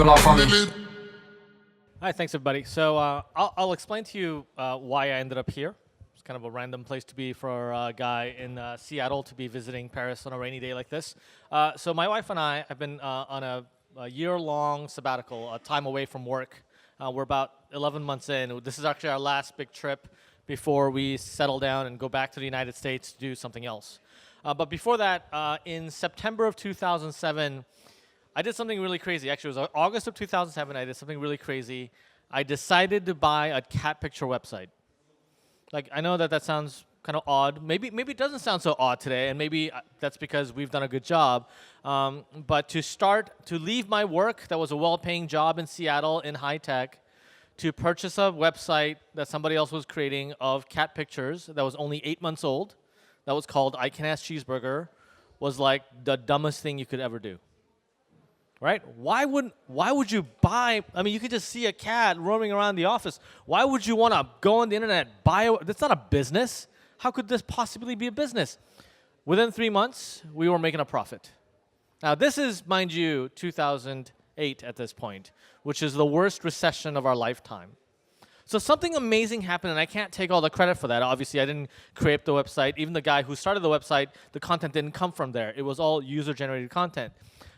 la famille. Hi, thanks everybody. So I'll explain to you why I ended up here. It's kind of a random place to be for a guy in Seattle to be visiting Paris on a rainy day like this. So my wife and I have been on a year-long sabbatical, a time away from work. We're about 11 months in. This is actually our last big trip before we settle down and go back to the United States to do something else. But before that, in September of 2007, I did something really crazy. Actually, it was August of 2007. I did something really crazy. I decided to buy a cat picture website. Like, I know that sounds kind of odd. Maybe it doesn't sound so odd today, and maybe that's because we've done a good job. But to leave my work that was a well-paying job in Seattle in high tech, to purchase a website that somebody else was creating of cat pictures that was only 8 months old, that was called I Can Has Cheezburger, was like the dumbest thing you could ever do. Right? Why would you buy? I mean, you could just see a cat roaming around the office. Why would you want to go on the internet, buy that's not a business. How could this possibly be a business? Within 3 months, we were making a profit. Now, this is, mind you, 2008 at this point, which is the worst recession of our lifetime. So something amazing happened, and I can't take all the credit for that. Obviously, I didn't create the website. Even the guy who started the website, the content didn't come from there. It was all user-generated content.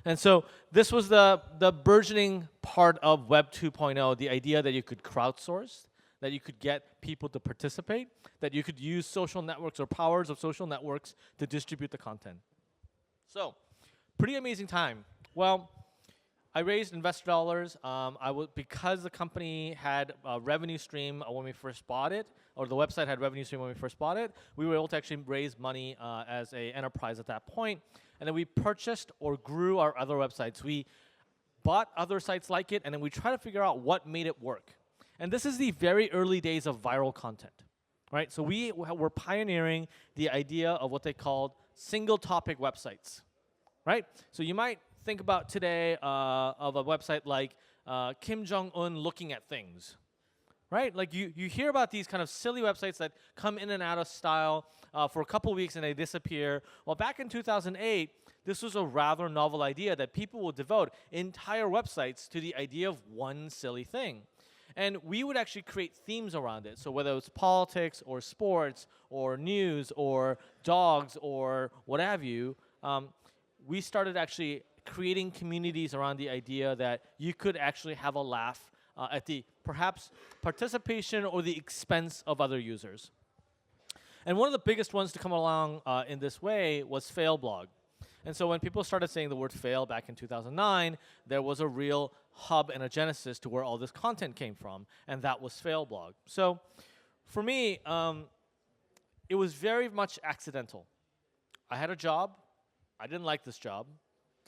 And so this was the burgeoning part of Web 2.0, the idea that you could crowdsource, that you could get people to participate, that you could use social networks or powers of social networks to distribute the content. So, pretty amazing time. Well, I raised investor dollars. Because the company had a revenue stream when we first bought it, or the website had revenue stream when we first bought it, we were able to actually raise money as an enterprise at that point. And then we purchased or grew our other websites. We bought other sites like it, and then we tried to figure out what made it work. And this is the very early days of viral content, right? So we were pioneering the idea of what they called single topic websites, right? So you might think about today of a website like Kim Jong-un looking at things, right? Like you hear about these kind of silly websites that come in and out of style for a couple weeks and they disappear. Well, back in 2008, this was a rather novel idea that people would devote entire websites to the idea of one silly thing. And we would actually create themes around it. So whether it's politics or sports or news or dogs or what have you, we started actually creating communities around the idea that you could actually have a laugh at the perhaps participation or the expense of other users. And one of the biggest ones to come along in this way was Failblog. And so when people started saying the word fail back in 2009, there was a real hub and a genesis to where all this content came from, and that was Failblog. So for me, it was very much accidental. I had a job. I didn't like this job.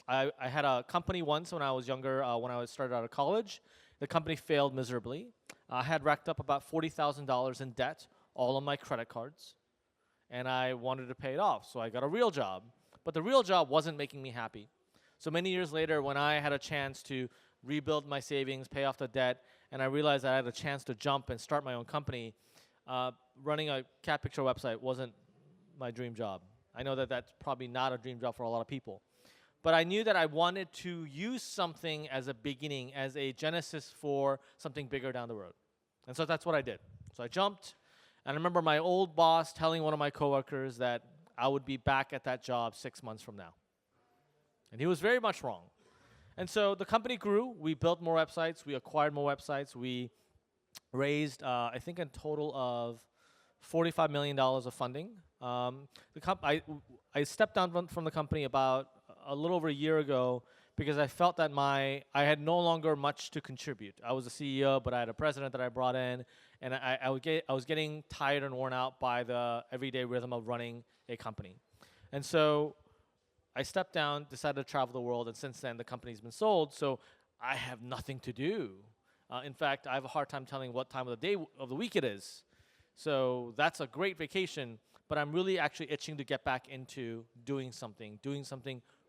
I had a company once when I was younger, when I started out of college. The company failed miserably. I had racked up about $40,000 in debt, all on my credit cards, and I wanted to pay it off, so I got a real job. But the real job wasn't making me happy. So many years later, when I had a chance to rebuild my savings, pay off the debt, and I realized I had a chance to jump and start my own company, running a cat picture website wasn't my dream job. I know that that's probably not a dream job for a lot of people. But I knew that I wanted to use something as a beginning, as a genesis for something bigger down the road. And so that's what I did. So I jumped, and I remember my old boss telling one of my coworkers that I would be back at that job 6 months from now. And he was very much wrong. And so the company grew. We built more websites. We acquired more websites. We raised, I think, a total of $45 million of funding. I stepped down from the company about a little over a year ago because I felt that I had no longer much to contribute. I was a CEO, but I had a president that I brought in, and I was getting tired and worn out by the everyday rhythm of running a company. And so I stepped down, decided to travel the world, and since then the company's been sold, so I have nothing to do. In fact, I have a hard time telling what time of the day of the week it is. So that's a great vacation, but I'm really actually itching to get back into doing something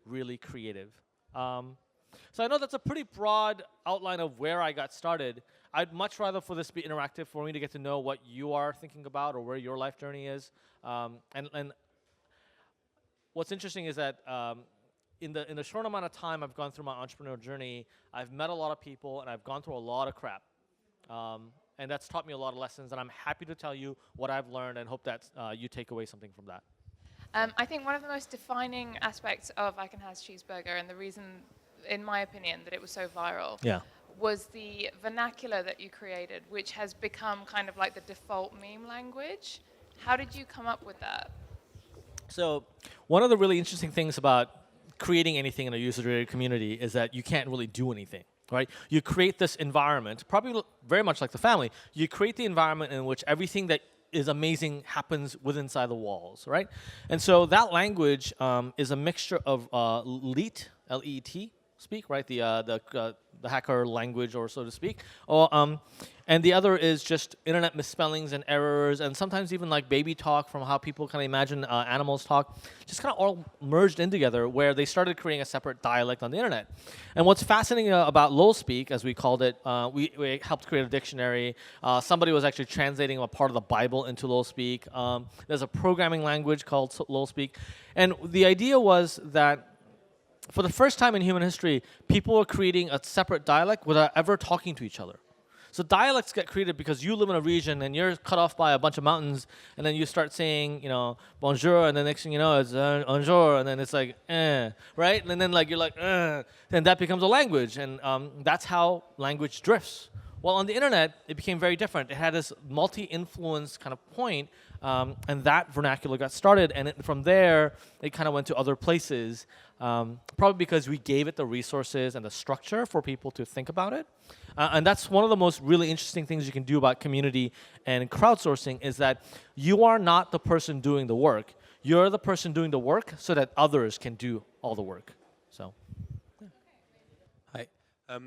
really creative. So I know that's a pretty broad outline of where I got started. I'd much rather for this to be interactive, for me to get to know what you are thinking about or where your life journey is. And what's interesting is that in the short amount of time I've gone through my entrepreneurial journey, I've met a lot of people and I've gone through a lot of crap. And that's taught me a lot of lessons, and I'm happy to tell you what I've learned and hope that you take away something from that. I think one of the most defining aspects of I Can Has Cheezburger, and the reason, in my opinion, that it was so viral, was the vernacular that you created, which has become kind of like the default meme language. How did you come up with that? So one of the really interesting things about creating anything in a user-generated community is that you can't really do anything. Right? You create this environment, probably very much like the family. You create the environment in which everything that is amazing happens within inside the walls, right? And so that language is a mixture of LEET, L-E-E-T, speak, right? The hacker language, or so to speak. And the other is just internet misspellings and errors, and sometimes even like baby talk from how people kind of imagine animals talk, just kind of all merged in together, where they started creating a separate dialect on the internet. And what's fascinating about LOLspeak, as we called it, we helped create a dictionary. Somebody was actually translating a part of the Bible into LOLspeak. There's a programming language called LOLspeak. And the idea was that for the first time in human history, people were creating a separate dialect without ever talking to each other. So dialects get created because you live in a region and you're cut off by a bunch of mountains, and then you start saying, you know, bonjour, and the next thing you know, it's bonjour, and then it's like, right? And then like you're like, then that becomes a language, and that's how language drifts. Well, on the internet, it became very different. It had this multi-influence kind of point, and that vernacular got started, and from there, it kind of went to other places, probably because we gave it the resources and the structure for people to think about it. And that's one of the most really interesting things you can do about community and crowdsourcing, is that you are not the person doing the work. You're the person doing the work so that others can do all the work. So. Hi.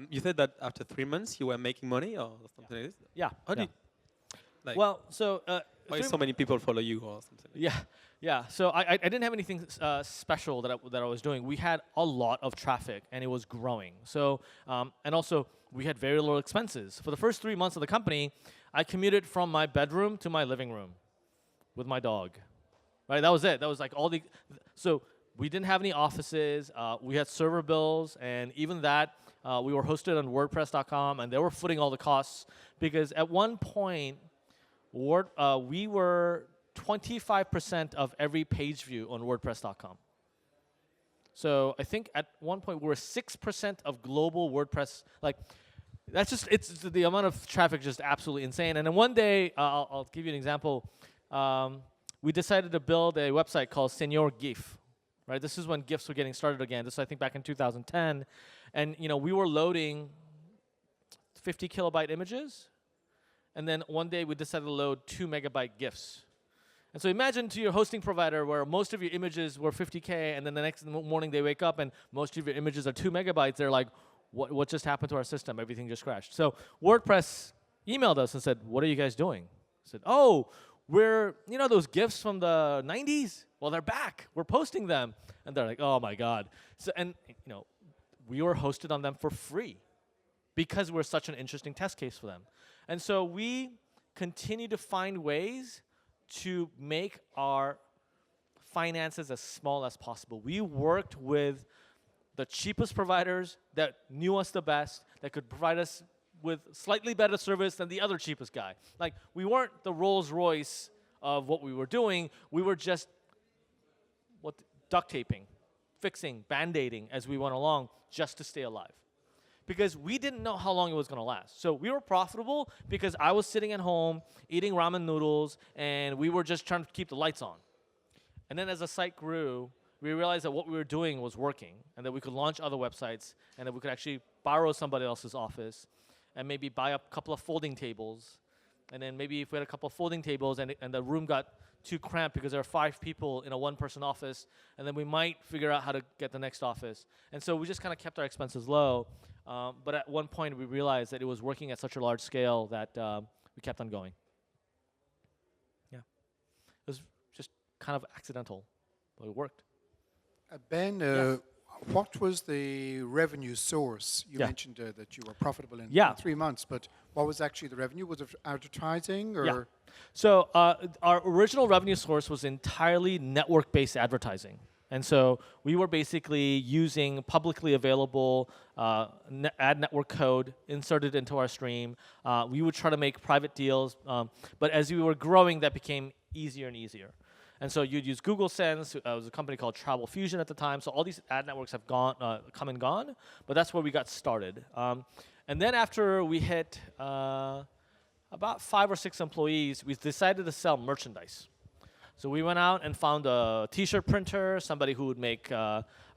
You said that after 3 months you were making money or something like this? Yeah. How did, like, well, so why so many people follow you or something? Yeah. So I didn't have anything special that I was doing. We had a lot of traffic, and it was growing. So and also we had very little expenses. For the first 3 months of the company, I commuted from my bedroom to my living room with my dog. Right. That was it. That was like all the. So we didn't have any offices. We had server bills, and even that we were hosted on WordPress.com, and they were footing all the costs, because at one point, we were 25% of every page view on WordPress.com. So I think at one point we were 6% of global WordPress. Like, that's just, it's the amount of traffic just absolutely insane. And then one day, I'll give you an example. We decided to build a website called Senior GIF. Right, this is when GIFs were getting started again. This is, I think, back in 2010, and we were loading 50 kilobyte images, and then one day we decided to load 2 megabyte GIFs. And so imagine to your hosting provider where most of your images were 50K, and then the next morning they wake up and most of your images are 2 megabytes. They're like, what just happened to our system? Everything just crashed. So WordPress emailed us and said, what are you guys doing? I said, oh, we're, those GIFs from the 90s? Well, they're back. We're posting them. And they're like, oh my God. So, and we were hosted on them for free because we're such an interesting test case for them. And so we continue to find ways to make our finances as small as possible. We worked with the cheapest providers that knew us the best, that could provide us with slightly better service than the other cheapest guy. Like, we weren't the Rolls Royce of what we were doing. We were just duct taping, fixing, band-aiding as we went along just to stay alive. Because we didn't know how long it was going to last. So we were profitable because I was sitting at home eating ramen noodles, and we were just trying to keep the lights on. And then as the site grew, we realized that what we were doing was working, and that we could launch other websites, and that we could actually borrow somebody else's office, and maybe buy a couple of folding tables. And then maybe if we had a couple of folding tables and the room got too cramped because there are 5 people in a one-person office, and then we might figure out how to get the next office. And so we just kind of kept our expenses low. But at one point, we realized that it was working at such a large scale that we kept on going. Yeah. It was just kind of accidental, but it worked. Ben, yes. What was the revenue source? You mentioned that you were profitable in 3 months, but what was actually the revenue? Was it advertising or? Yeah. So our original revenue source was entirely network-based advertising. And so we were basically using publicly available ad network code inserted into our stream. We would try to make private deals, but as we were growing, that became easier and easier. And so you'd use Google Sense. It was a company called Travel Fusion at the time. So all these ad networks have come and gone, but that's where we got started. And then after we hit about 5 or 6 employees, we decided to sell merchandise. So we went out and found a T-shirt printer, somebody who would make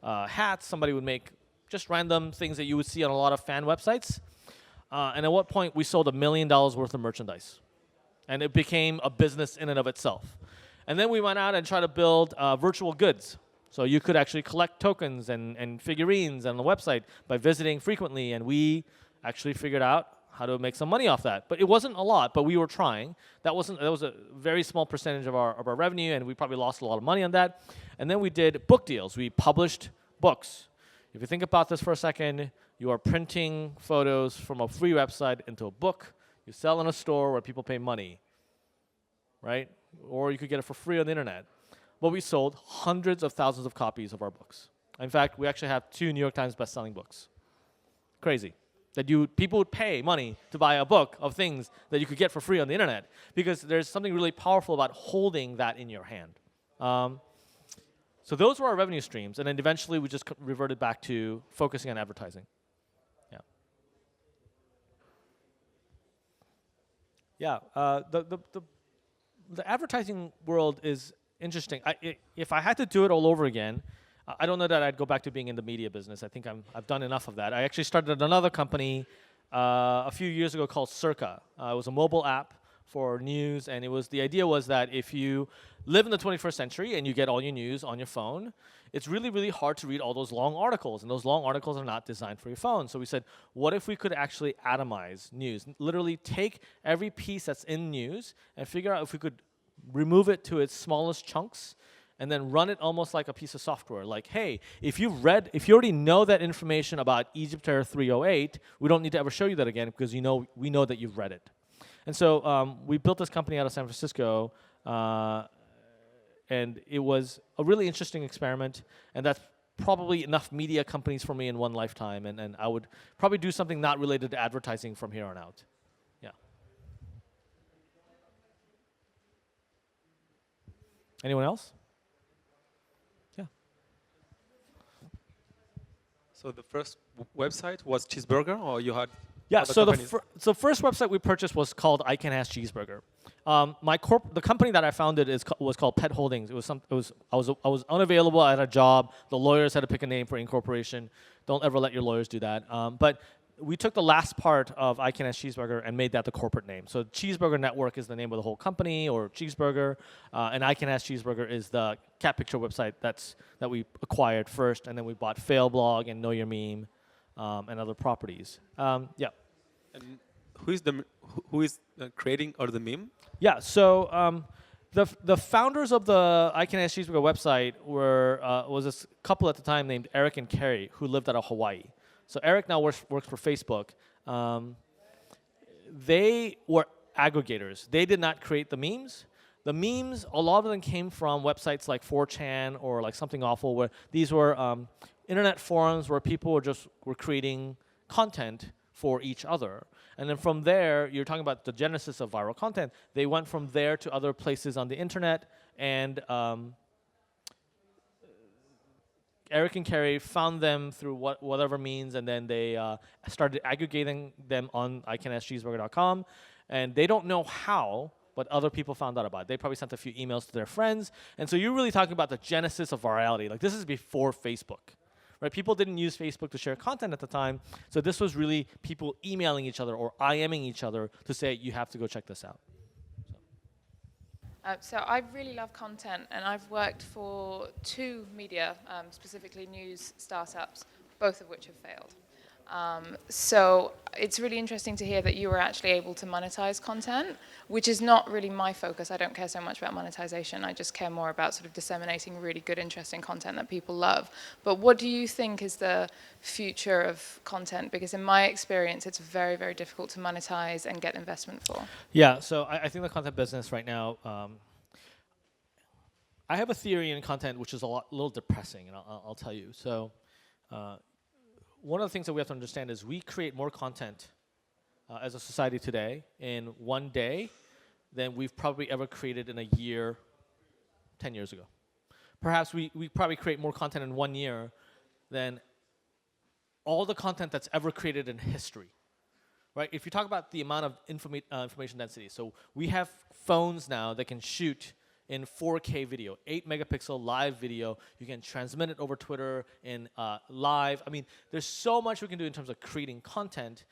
hats, somebody would make just random things that you would see on a lot of fan websites. And at what point we sold $1 million worth of merchandise. And it became a business in and of itself. And then we went out and tried to build virtual goods. So you could actually collect tokens and figurines on the website by visiting frequently. And we actually figured out how to make some money off that. But it wasn't a lot, but we were trying. That was a very small percentage of our revenue, and we probably lost a lot of money on that. And then we did book deals. We published books. If you think about this for a second, you are printing photos from a free website into a book. You sell in a store where people pay money, right? Or you could get it for free on the internet. But we sold hundreds of thousands of copies of our books. In fact, we actually have 2 New York Times best-selling books. Crazy. That people would pay money to buy a book of things that you could get for free on the internet, because there's something really powerful about holding that in your hand. So those were our revenue streams, and then eventually we just reverted back to focusing on advertising. The advertising world is interesting. If I had to do it all over again, I don't know that I'd go back to being in the media business. I think I've done enough of that. I actually started another company a few years ago called Circa. It was a mobile app for news, and the idea was that if you live in the 21st century and you get all your news on your phone, it's really, really hard to read all those long articles, and those long articles are not designed for your phone. So we said, what if we could actually atomize news? Literally take every piece that's in news and figure out if we could remove it to its smallest chunks and then run it almost like a piece of software. Like, hey, if you already know that information about Egypt Air 308, we don't need to ever show you that again, because we know that you've read it. And so we built this company out of San Francisco, and it was a really interesting experiment, and that's probably enough media companies for me in one lifetime, and I would probably do something not related to advertising from here on out. Yeah. Anyone else? So the first website was Cheezburger, or you had? Yeah. So the first website we purchased was called I Can Has Cheezburger. The company that I founded was called Pet Holdings. I was unavailable. I had a job. The lawyers had to pick a name for incorporation. Don't ever let your lawyers do that. But we took the last part of I Can Has Cheezburger and made that the corporate name. So Cheezburger Network is the name of the whole company, or Cheezburger, and I Can Has Cheezburger is the cat picture website that we acquired first, and then we bought Failblog and Know Your Meme and other properties. Yeah. And who is creating or the meme? Yeah. So the founders of the I Can Has Cheezburger website was this couple at the time named Eric and Carrie, who lived out of Hawaii. So Eric now works for Facebook. They were aggregators. They did not create the memes. The memes, a lot of them came from websites like 4chan or like Something Awful, where these were internet forums where people were creating content for each other. And then from there, you're talking about the genesis of viral content. They went from there to other places on the internet, and Eric and Carrie found them through whatever means, and then they started aggregating them on ICanHasCheezburger.com. And they don't know how, but other people found out about it. They probably sent a few emails to their friends. And so you're really talking about the genesis of virality. Like, this is before Facebook, right? People didn't use Facebook to share content at the time. So this was really people emailing each other or IMing each other to say, you have to go check this out. So I really love content, and I've worked for 2 media, specifically news startups, both of which have failed. So it's really interesting to hear that you were actually able to monetize content, which is not really my focus. I don't care so much about monetization. I just care more about sort of disseminating really good, interesting content that people love. But what do you think is the future of content? Because in my experience, it's very, very difficult to monetize and get investment for. Yeah, so I think the content business right now, I have a theory in content which is a little depressing, and I'll tell you. So one of the things that we have to understand is we create more content as a society today in one day than we've probably ever created in a year 10 years ago. Perhaps we probably create more content in 1 year than all the content that's ever created in history. Right? If you talk about the amount of information density, so we have phones now that can shoot in 4K video, 8 megapixel live video. You can transmit it over Twitter in live. I mean, there's so much we can do in terms of creating content.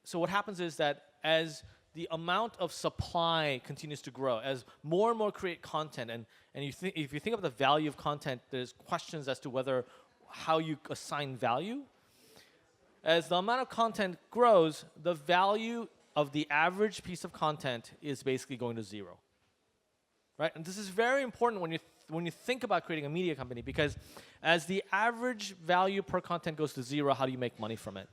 So what happens is that as the amount of supply continues to grow, as more and more create content, and if you think of the value of content, there's questions as to how you assign value. As the amount of content grows, the value of the average piece of content is basically going to zero. Right? And this is very important when you think about creating a media company, because as the average value per content goes to zero, how do you make money from it?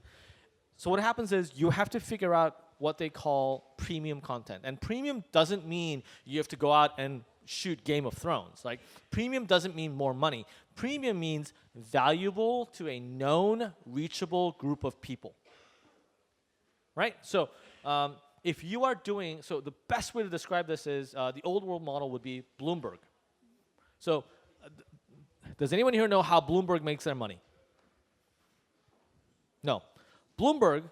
So what happens is you have to figure out what they call premium content. And premium doesn't mean you have to go out and shoot Game of Thrones. Like, premium doesn't mean more money. Premium means valuable to a known, reachable group of people. Right? So if you are doing, so the best way to describe this is the old world model would be Bloomberg. So does anyone here know how Bloomberg makes their money? No. Bloomberg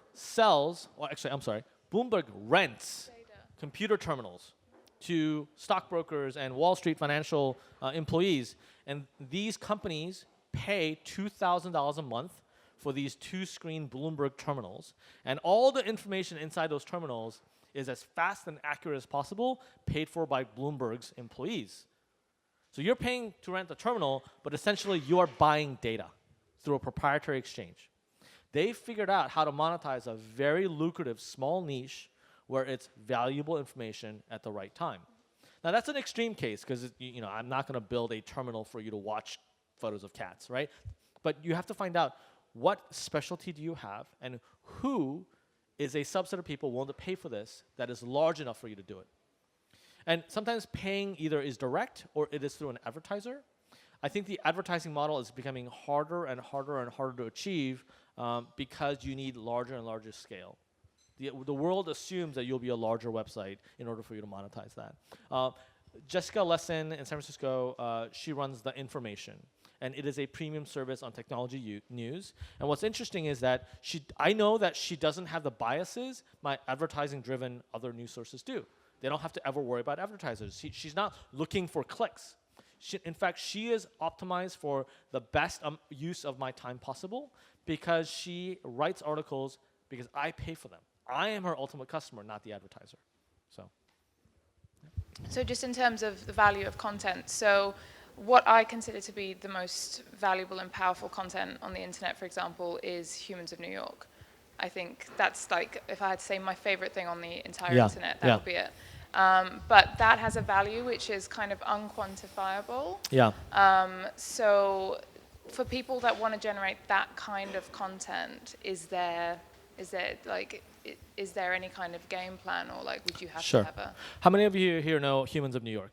Bloomberg rents computer terminals to stockbrokers and Wall Street financial employees. And these companies pay $2,000 a month for these 2-screen Bloomberg terminals. And all the information inside those terminals is as fast and accurate as possible, paid for by Bloomberg's employees. So you're paying to rent the terminal, but essentially you are buying data through a proprietary exchange. They figured out how to monetize a very lucrative small niche where it's valuable information at the right time. Now that's an extreme case because I'm not going to build a terminal for you to watch photos of cats, right? But you have to find out what specialty do you have and who is a subset of people willing to pay for this that is large enough for you to do it. And sometimes paying either is direct or it is through an advertiser. I think the advertising model is becoming harder and harder and harder to achieve because you need larger and larger scale. The world assumes that you'll be a larger website in order for you to monetize that. Jessica Lessin in San Francisco, she runs The Information. And it is a premium service on technology news. And what's interesting is that I know that she doesn't have the biases my advertising-driven other news sources do. They don't have to ever worry about advertisers. She's not looking for clicks. In fact, she is optimized for the best use of my time possible because she writes articles because I pay for them. I am her ultimate customer, not the advertiser. So just in terms of the value of content, so what I consider to be the most valuable and powerful content on the internet, for example, is Humans of New York. I think that's like, if I had to say my favorite thing on the entire internet, that would be it. But that has a value which is kind of unquantifiable. Yeah. So for people that want to generate that kind of content, is there any kind of game plan, or like would you have to have a? How many of you here know Humans of New York?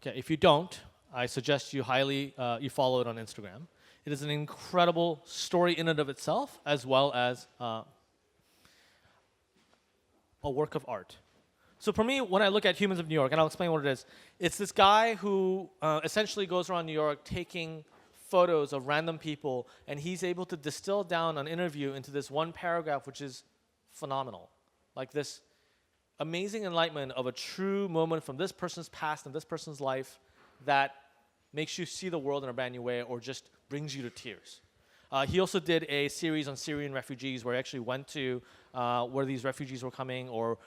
Okay, if you don't, I suggest you you follow it on Instagram. It is an incredible story in and of itself, as well as a work of art. So for me, when I look at Humans of New York, and I'll explain what it is, it's this guy who essentially goes around New York taking photos of random people, and he's able to distill down an interview into this one paragraph, which is phenomenal. Like this amazing enlightenment of a true moment from this person's past and this person's life that makes you see the world in a brand new way or just brings you to tears. He also did a series on Syrian refugees where he actually went to where these refugees were coming or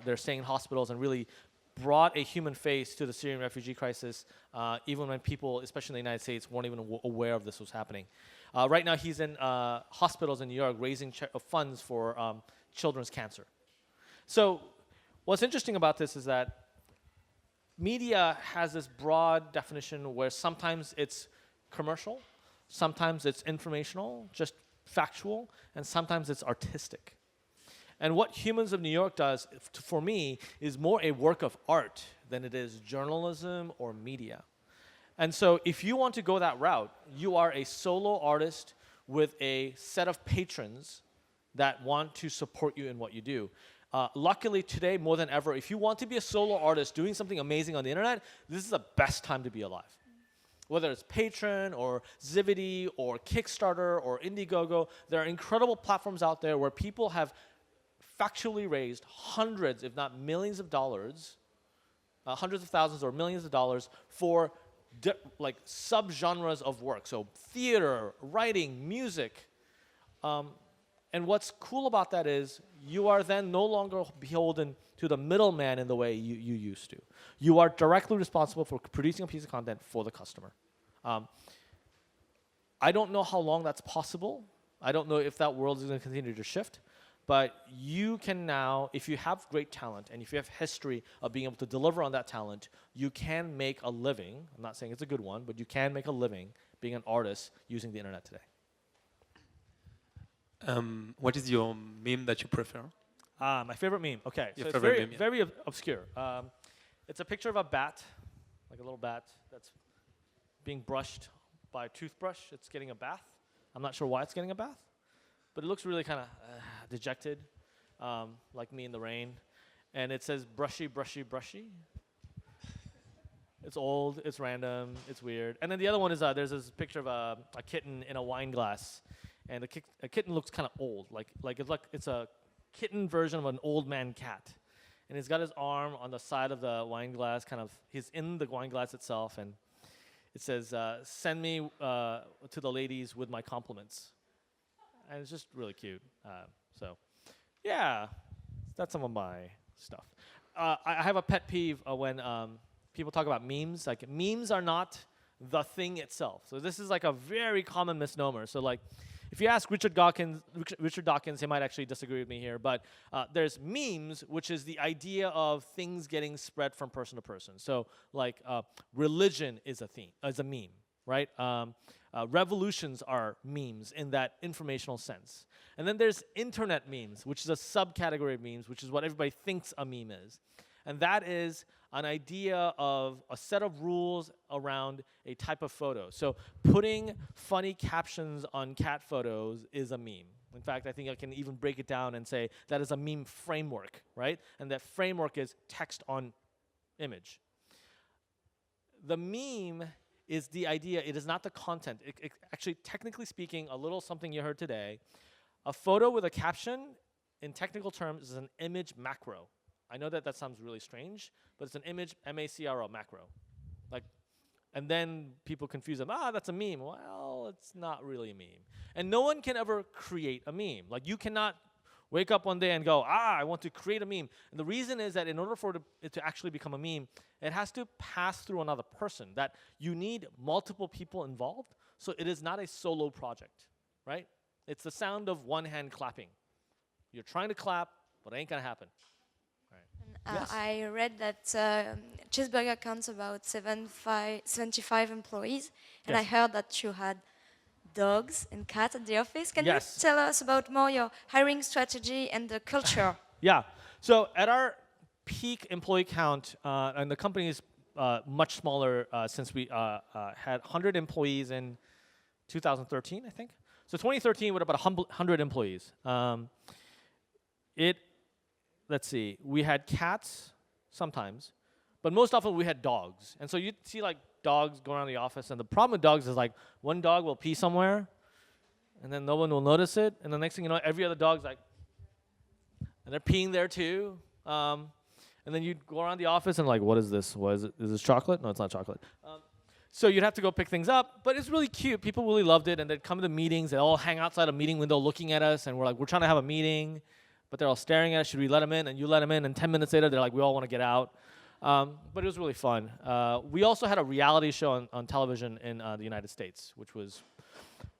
they're staying in hospitals and really brought a human face to the Syrian refugee crisis, even when people, especially in the United States, weren't even aware of this was happening. Right now, he's in hospitals in New York raising funds for children's cancer. So what's interesting about this is that media has this broad definition where sometimes it's commercial, sometimes it's informational, just factual, and sometimes it's artistic. And what Humans of New York does, for me, is more a work of art than it is journalism or media. And so if you want to go that route, you are a solo artist with a set of patrons that want to support you in what you do. Luckily today, more than ever, if you want to be a solo artist doing something amazing on the internet, this is the best time to be alive. Whether it's Patreon or Zivity or Kickstarter or Indiegogo, there are incredible platforms out there where people have factually raised hundreds, if not millions of dollars, hundreds of thousands or millions of dollars for like subgenres of work. So theater, writing, music. And what's cool about that is you are then no longer beholden to the middleman in the way you used to. You are directly responsible for producing a piece of content for the customer. I don't know how long that's possible. I don't know if that world is going to continue to shift. But you can now, if you have great talent and if you have history of being able to deliver on that talent, you can make a living. I'm not saying it's a good one, but you can make a living being an artist using the internet today. What is your meme that you prefer? My favorite meme. Okay, Your so favorite it's meme, yeah. very obscure. It's a picture of a bat, like a little bat that's being brushed by a toothbrush. It's getting a bath. I'm not sure why it's getting a bath, but it looks really kind of dejected, like me in the rain. And it says brushy, brushy, brushy. It's old, it's random, it's weird. And then the other one is there's this picture of a kitten in a wine glass. And the kitten looks kind of old, like it's a kitten version of an old man cat. And he's got his arm on the side of the wine glass, he's in the wine glass itself, and it says, send me to the ladies with my compliments. And it's just really cute. So, yeah, that's some of my stuff. I have a pet peeve when people talk about memes. Like, memes are not the thing itself. So this is like a very common misnomer. So like, if you ask Richard Dawkins, he might actually disagree with me here, but there's memes, which is the idea of things getting spread from person to person. So like religion is a meme, right? Revolutions are memes in that informational sense. And then there's internet memes, which is a subcategory of memes, which is what everybody thinks a meme is. And that is an idea of a set of rules around a type of photo. So putting funny captions on cat photos is a meme. In fact, I think I can even break it down and say that is a meme framework, right? And that framework is text on image. The meme is the idea, it is not the content. Actually, technically speaking, a little something you heard today, a photo with a caption, in technical terms, is an image macro. I know that sounds really strange, but it's an image, M-A-C-R-O, macro. Like, and then people confuse them, that's a meme. Well, it's not really a meme. And no one can ever create a meme. Like, you cannot wake up one day and go, I want to create a meme. And the reason is that in order for it to actually become a meme, it has to pass through another person, that you need multiple people involved, so it is not a solo project, right? It's the sound of one hand clapping. You're trying to clap, but it ain't gonna happen. Yes. I read that Cheezburger counts about 75 employees, and I heard that you had dogs and cats at the office. Can you tell us about more your hiring strategy and the culture? Yeah. So at our peak employee count, and the company is much smaller since we had 100 employees in 2013, I think. So 2013, we had about 100 employees. Let's see, we had cats sometimes, but most often we had dogs. And so you'd see like dogs going around the office, and the problem with dogs is like one dog will pee somewhere, and then no one will notice it, and the next thing you know, every other dog's like, and they're peeing there too. And then you'd go around the office and like, what is this? What is it? Is this chocolate? No, it's not chocolate. So you'd have to go pick things up, but it's really cute. People really loved it, and they'd come to meetings, they'd all hang outside a meeting window looking at us, and we're like, we're trying to have a meeting. But they're all staring at us, should we let them in? And you let them in, and 10 minutes later, they're like, we all want to get out. But it was really fun. We also had a reality show on television in the United States, which was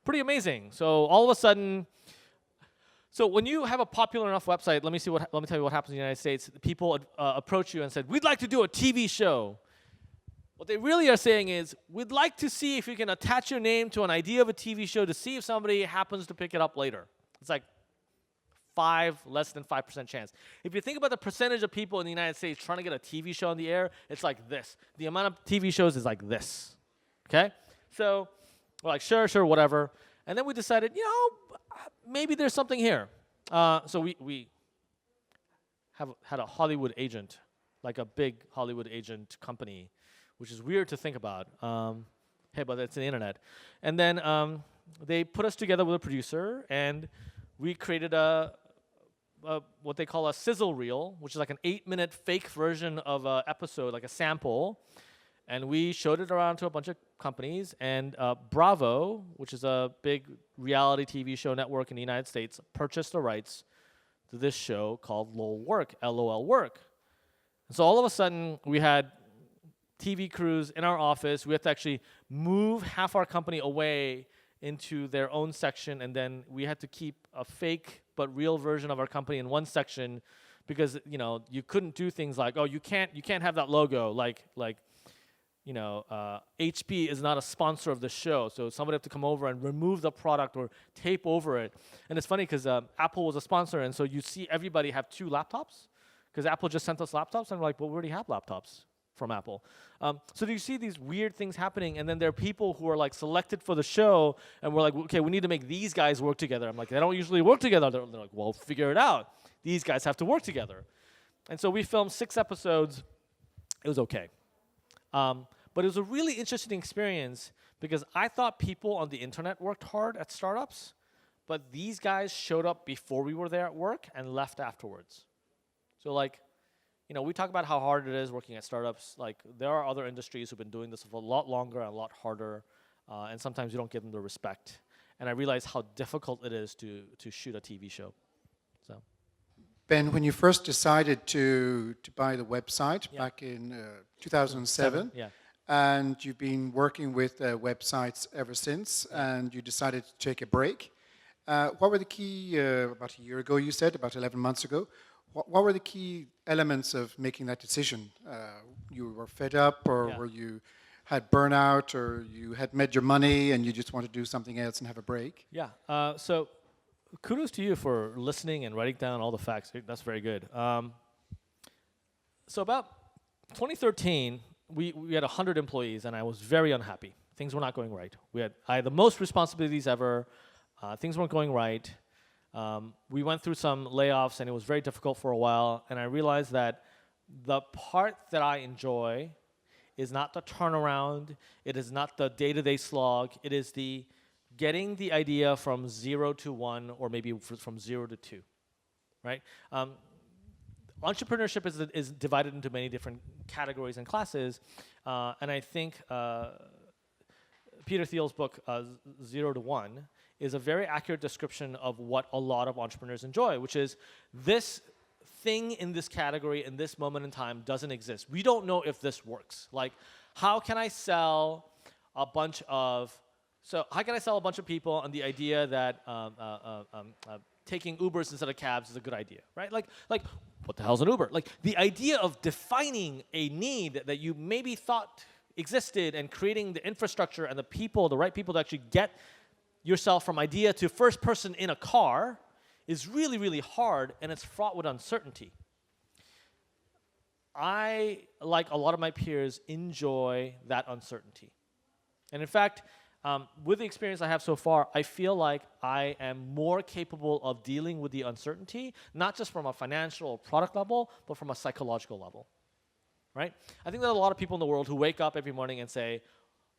pretty amazing. So all of a sudden, so when you have a popular enough website, let me tell you what happens in the United States. People approach you and said, we'd like to do a TV show. What they really are saying is, we'd like to see if you can attach your name to an idea of a TV show to see if somebody happens to pick it up later. It's like, less than 5% chance. If you think about the percentage of people in the United States trying to get a TV show on the air, it's like this. The amount of TV shows is like this, okay? So we're like, sure, whatever. And then we decided, maybe there's something here. So we had a Hollywood agent, like a big Hollywood agent company, which is weird to think about. Hey, but it's the internet. And then they put us together with a producer, and we created what they call a sizzle reel, which is like an 8-minute fake version of an episode, like a sample. And we showed it around to a bunch of companies. And Bravo, which is a big reality TV show network in the United States, purchased the rights to this show called LOL Work, LOL Work. And so all of a sudden, we had TV crews in our office. We had to actually move half our company away into their own section, and then we had to keep a fake but real version of our company in one section, because you couldn't do things like, oh, you can't have that logo, like HP is not a sponsor of the show, so somebody have to come over and remove the product or tape over it. And it's funny because Apple was a sponsor, and so you see everybody have 2 laptops, because Apple just sent us laptops, and we're like, well, we already have laptops from Apple. So you see these weird things happening, and then there are people who are like selected for the show, and we're like, okay, we need to make these guys work together. I'm like, they don't usually work together. They're like, well, figure it out. These guys have to work together. And so we filmed 6 episodes. It was okay. But it was a really interesting experience, because I thought people on the internet worked hard at startups, but these guys showed up before we were there at work and left afterwards. So like, we talk about how hard it is working at startups. Like, there are other industries who've been doing this for a lot longer and a lot harder, and sometimes you don't give them the respect. And I realized how difficult it is to shoot a TV show. So, Ben, when you first decided to buy the website back in 2007, and you've been working with websites ever since, and you decided to take a break, what were the key, about a year ago you said, about 11 months ago, what were the key elements of making that decision? You were fed up, or were you had burnout, or you had made your money and you just want to do something else and have a break? Yeah. So kudos to you for listening and writing down all the facts. That's very good. So about 2013, we had 100 employees, and I was very unhappy. Things were not going right. I had the most responsibilities ever. Things weren't going right. We went through some layoffs, and it was very difficult for a while, and I realized that the part that I enjoy is not the turnaround, it is not the day-to-day slog, it is the getting the idea from 0 to 1, or maybe from 0 to 2, right? Entrepreneurship is divided into many different categories and classes, and I think Peter Thiel's book, 0 to 1, is a very accurate description of what a lot of entrepreneurs enjoy, which is this thing in this category in this moment in time doesn't exist. We don't know if this works. Like, how can I sell a bunch of people on the idea that taking Ubers instead of cabs is a good idea, right? Like, what the hell's an Uber? Like, the idea of defining a need that you maybe thought existed and creating the infrastructure and the right people to actually get yourself from idea to first person in a car is really, really hard, and it's fraught with uncertainty. I, like a lot of my peers, enjoy that uncertainty. And in fact, with the experience I have so far, I feel like I am more capable of dealing with the uncertainty, not just from a financial or product level, but from a psychological level, right? I think there are a lot of people in the world who wake up every morning and say,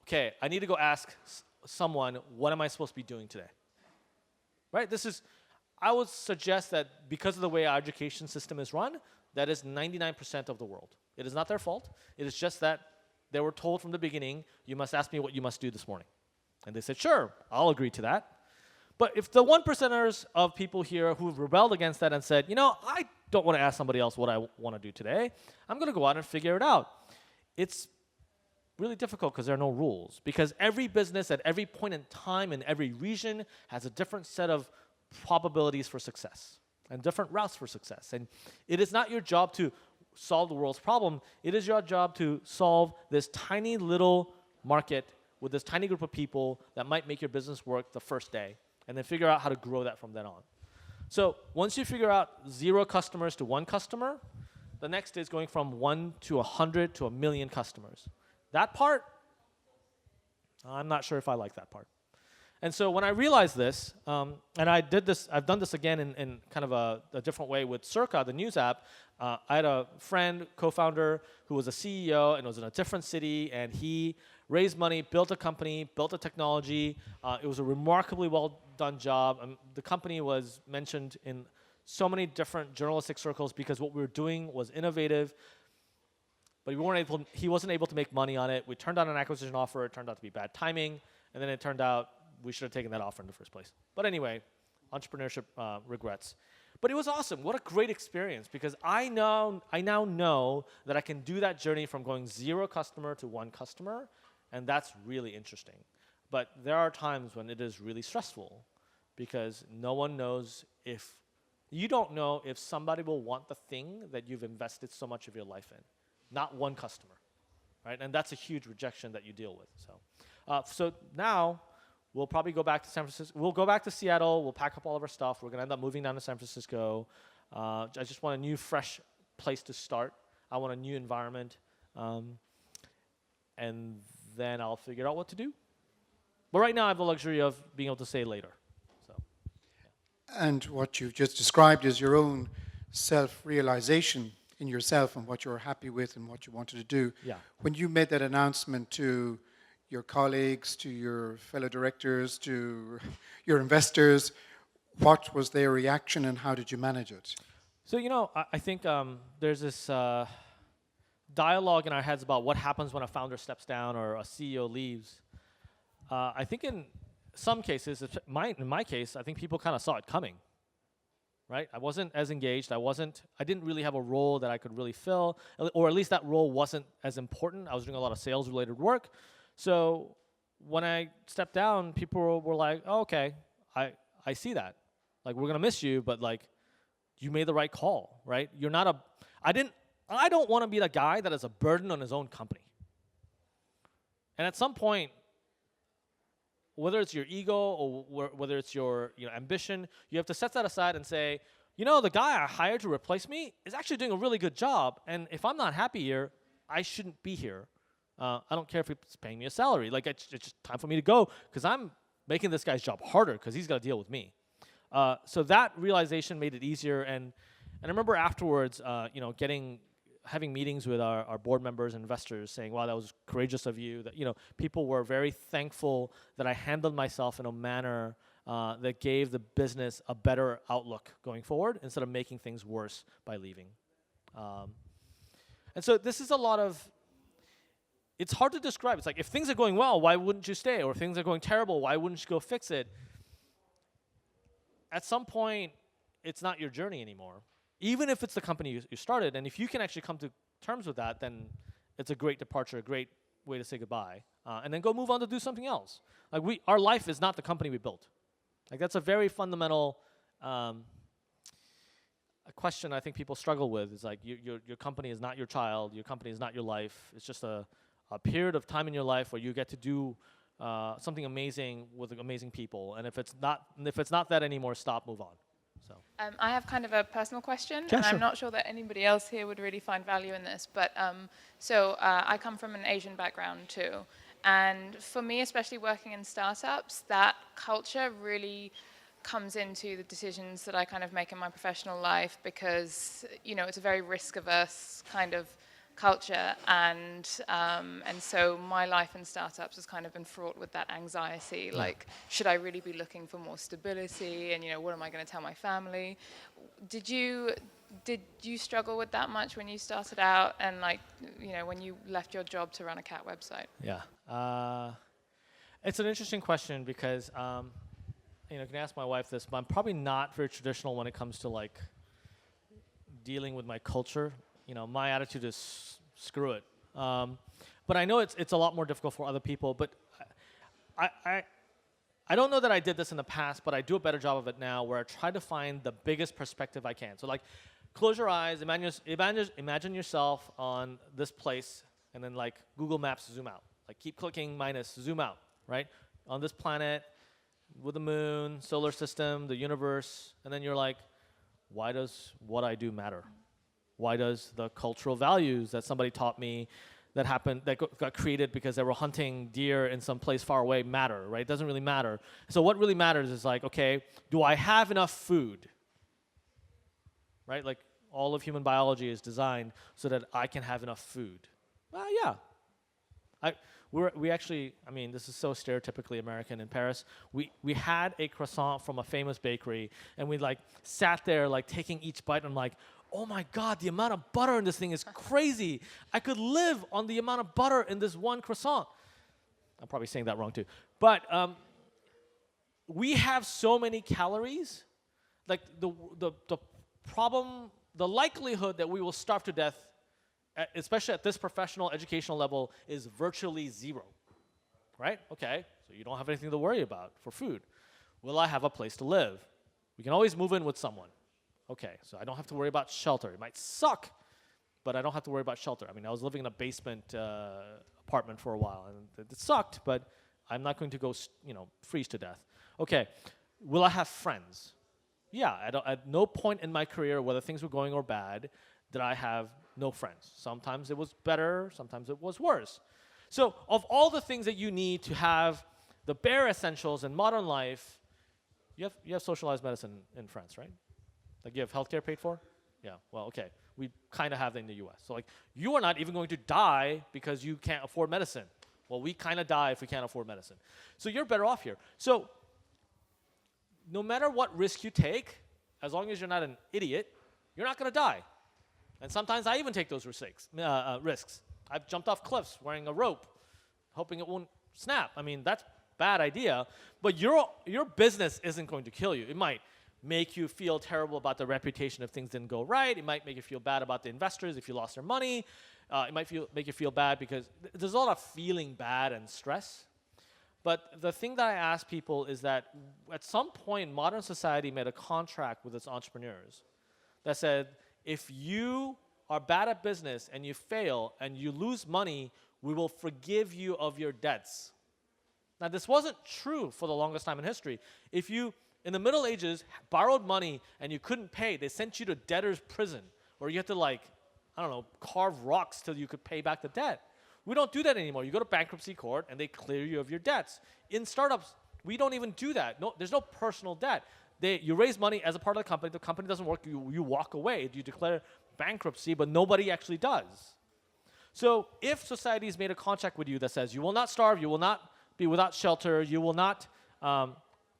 okay, I need to go ask someone, what am I supposed to be doing today? Right? I would suggest that because of the way our education system is run, that is 99% of the world. It is not their fault. It is just that they were told from the beginning, you must ask me what you must do this morning. And they said, sure, I'll agree to that. But if the 1%ers of people here who've rebelled against that and said, I don't want to ask somebody else what I want to do today, I'm going to go out and figure it out. It's really difficult because there are no rules. Because every business at every point in time in every region has a different set of probabilities for success and different routes for success. And it is not your job to solve the world's problem. It is your job to solve this tiny little market with this tiny group of people that might make your business work the first day, and then figure out how to grow that from then on. So once you figure out 0 customers to 1 customer, the next is going from 1 to 100 to 1 million customers. That part, I'm not sure if I like that part. And so when I realized this, and I've done this again in kind of a different way with Circa, the news app. I had a friend, co-founder, who was a CEO and was in a different city, and he raised money, built a company, built a technology. It was a remarkably well done job. The company was mentioned in so many different journalistic circles because what we were doing was innovative, but he wasn't able to make money on it. We turned down an acquisition offer. It turned out to be bad timing, and then it turned out we should have taken that offer in the first place. But anyway, entrepreneurship regrets. But it was awesome. What a great experience, because I now know that I can do that journey from going 0 customer to 1 customer, and that's really interesting. But there are times when it is really stressful, because you don't know if somebody will want the thing that you've invested so much of your life in, not 1 customer, right? And that's a huge rejection that you deal with. So now, we'll probably go back to San Francisco. We'll go back to Seattle. We'll pack up all of our stuff. We're going to end up moving down to San Francisco. I just want a new, fresh place to start. I want a new environment. And then I'll figure out what to do. But right now, I have the luxury of being able to say later. So, yeah. And what you've just described is your own self-realization in yourself and what you're happy with and what you wanted to do. Yeah. When you made that announcement to your colleagues, to your fellow directors, to your investors, what was their reaction and how did you manage it? So, I think there's this dialogue in our heads about what happens when a founder steps down or a CEO leaves. I think in some cases, in my case, I think people kind of saw it coming, right? I wasn't as engaged. I didn't really have a role that I could really fill, or at least that role wasn't as important. I was doing a lot of sales-related work. So when I stepped down, people were like, oh, okay, I see that. Like, we're going to miss you, but, like, you made the right call, right? You're not I don't want to be the guy that is a burden on his own company. And at some point, whether it's your ego or whether it's your ambition, you have to set that aside and say, the guy I hired to replace me is actually doing a really good job. And if I'm not happy here, I shouldn't be here. I don't care if he's paying me a salary. Like, it's just time for me to go because I'm making this guy's job harder because he's got to deal with me. So that realization made it easier. And I remember afterwards, having meetings with our board members and investors saying, wow, that was courageous of you. That, people were very thankful that I handled myself in a manner that gave the business a better outlook going forward instead of making things worse by leaving. And so this is a lot of, it's hard to describe. It's like, if things are going well, why wouldn't you stay? Or if things are going terrible, why wouldn't you go fix it? At some point, it's not your journey anymore. Even if it's the company you started, and if you can actually come to terms with that, then it's a great departure, a great way to say goodbye, and then go move on to do something else. Like, our life is not the company we built. Like, that's a very fundamental a question I think people struggle with. Is like, your company is not your child, your company is not your life. It's just a period of time in your life where you get to do something amazing with amazing people. And if it's not that anymore, stop, move on. So. I have kind of a personal question, yeah, and sure. I'm not sure that anybody else here would really find value in this, but I come from an Asian background too, and for me, especially working in startups, that culture really comes into the decisions that I kind of make in my professional life because, it's a very risk-averse kind of culture, and so my life in startups has kind of been fraught with that anxiety. Yeah. Like, should I really be looking for more stability? And what am I going to tell my family? Did you struggle with that much when you started out, and when you left your job to run a cat website? Yeah, it's an interesting question because you can ask my wife this, but I'm probably not very traditional when it comes to like dealing with my culture. My attitude is screw it. But I know it's a lot more difficult for other people. But I don't know that I did this in the past, but I do a better job of it now, where I try to find the biggest perspective I can. So like, close your eyes, imagine yourself on this place, and then like Google Maps, zoom out. Like, keep clicking minus, zoom out, right? On this planet, with the moon, solar system, the universe, and then you're like, why does what I do matter? Why does the cultural values that somebody taught me that happened, that got created because they were hunting deer in some place far away matter, right? It doesn't really matter. So what really matters is like, okay, do I have enough food? Right? Like all of human biology is designed so that I can have enough food. Well, yeah. We actually, I mean, this is so stereotypically American in Paris. We had a croissant from a famous bakery, and we like sat there like taking each bite, and I'm like, oh my God, the amount of butter in this thing is crazy. I could live on the amount of butter in this one croissant. I'm probably saying that wrong too. But we have so many calories, like the problem, the likelihood that we will starve to death, especially at this professional educational level, is virtually zero, right? Okay, so you don't have anything to worry about for food. Will I have a place to live? We can always move in with someone. Okay, so I don't have to worry about shelter. It might suck, but I don't have to worry about shelter. I mean, I was living in a basement apartment for a while, and it sucked, but I'm not going to go, freeze to death. Okay, will I have friends? Yeah, at no point in my career, whether things were going or bad, did I have no friends. Sometimes it was better, sometimes it was worse. So of all the things that you need to have the bare essentials in modern life, you have socialized medicine in France, right? Like you have healthcare paid for? Yeah, well, okay. We kind of have that in the US. So like, you are not even going to die because you can't afford medicine. Well, we kind of die if we can't afford medicine. So you're better off here. So no matter what risk you take, as long as you're not an idiot, you're not going to die. And sometimes I even take those risks. I've jumped off cliffs wearing a rope, hoping it won't snap. I mean, that's a bad idea. But your business isn't going to kill you. It might make you feel terrible about the reputation if things didn't go right. It might make you feel bad about the investors if you lost their money. It might make you feel bad because there's a lot of feeling bad and stress. But the thing that I ask people is that at some point, modern society made a contract with its entrepreneurs that said, if you are bad at business and you fail and you lose money, we will forgive you of your debts. Now, this wasn't true for the longest time in history. If you, in the Middle Ages, borrowed money and you couldn't pay, they sent you to debtor's prison, where you had to carve rocks till you could pay back the debt. We don't do that anymore. You go to bankruptcy court and they clear you of your debts. In startups, we don't even do that. No, there's no personal debt. You raise money as a part of the company doesn't work, you walk away. You declare bankruptcy, but nobody actually does. So if society's made a contract with you that says you will not starve, you will not be without shelter, you will not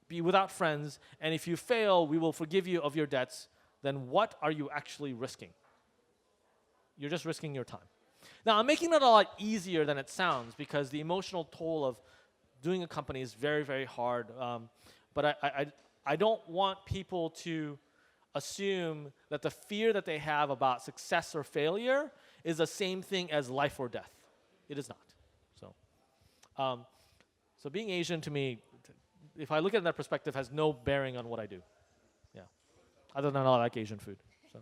be without friends, and if you fail, we will forgive you of your debts, then what are you actually risking? You're just risking your time. Now, I'm making it a lot easier than it sounds because the emotional toll of doing a company is very, very hard. But I don't want people to assume that the fear that they have about success or failure is the same thing as life or death. It is not. So being Asian to me, if I look at it in that perspective, has no bearing on what I do. Yeah. Other than I like Asian food. So.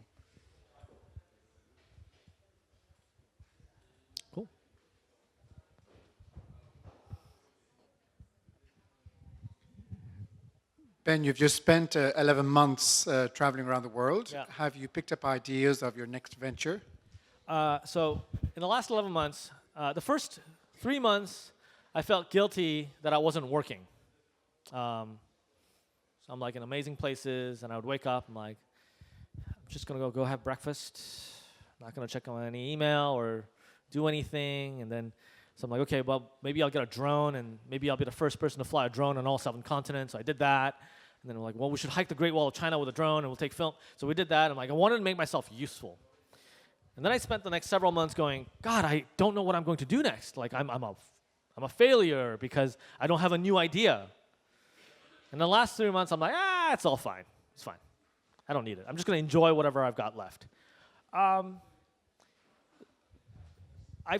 Cool. Ben, you've just spent 11 months traveling around the world. Yeah. Have you picked up ideas of your next venture? So in the last 11 months, the first 3 months, I felt guilty that I wasn't working. So I'm like in amazing places, and I would wake up, I'm like, I'm just gonna go have breakfast, not gonna check on any email or do anything, and then so I'm like, okay, well, maybe I'll get a drone, and maybe I'll be the first person to fly a drone on all 7 continents. So I did that. And then I'm like, well, we should hike the Great Wall of China with a drone, and we'll take film. So we did that. I'm like, I wanted to make myself useful. And then I spent the next several months going, God, I don't know what I'm going to do next. Like, I'm a failure because I don't have a new idea. And the last 3 months, I'm like, it's all fine. It's fine. I don't need it. I'm just going to enjoy whatever I've got left. I've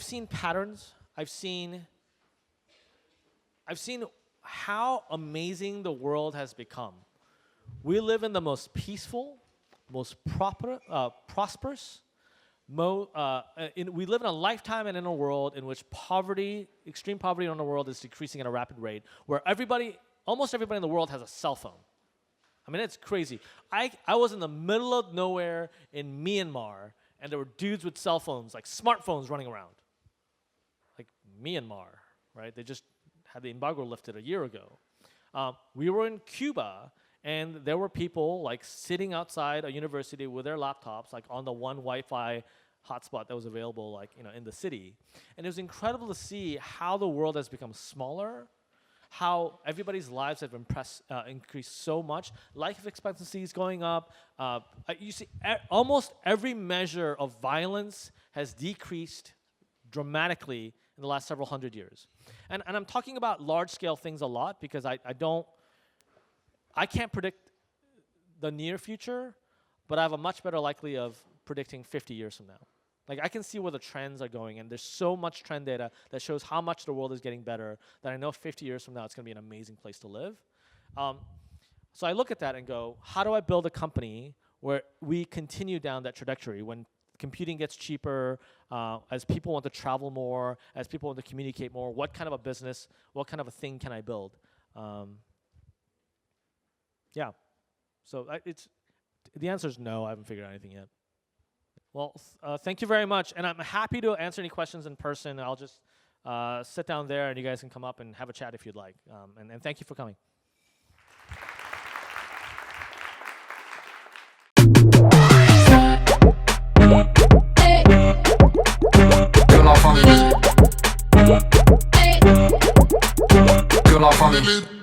seen patterns. I've seen how amazing the world has become. We live in the most peaceful, most prosperous, we live in a lifetime and in a world in which poverty, extreme poverty in the world is decreasing at a rapid rate, where everybody almost everybody in the world has a cell phone. I mean, it's crazy. I was in the middle of nowhere in Myanmar, and there were dudes with cell phones, like smartphones running around. Like Myanmar, right? They just had the embargo lifted a year ago. We were in Cuba, and there were people like sitting outside a university with their laptops, like on the one Wi-Fi hotspot that was available, like in the city. And it was incredible to see how the world has become smaller, how everybody's lives have increased so much. Life expectancy is going up. You see, almost every measure of violence has decreased dramatically in the last several hundred years. And I'm talking about large-scale things a lot because I can't predict the near future, but I have a much better likely of predicting 50 years from now. Like, I can see where the trends are going, and there's so much trend data that shows how much the world is getting better that I know 50 years from now it's going to be an amazing place to live. So I look at that and go, how do I build a company where we continue down that trajectory when computing gets cheaper, as people want to travel more, as people want to communicate more? What kind of a business, what kind of a thing can I build? Yeah. So the answer is no, I haven't figured out anything yet. Well, thank you very much, and I'm happy to answer any questions in person. I'll just sit down there, and you guys can come up and have a chat if you'd like. And thank you for coming. Good life on me.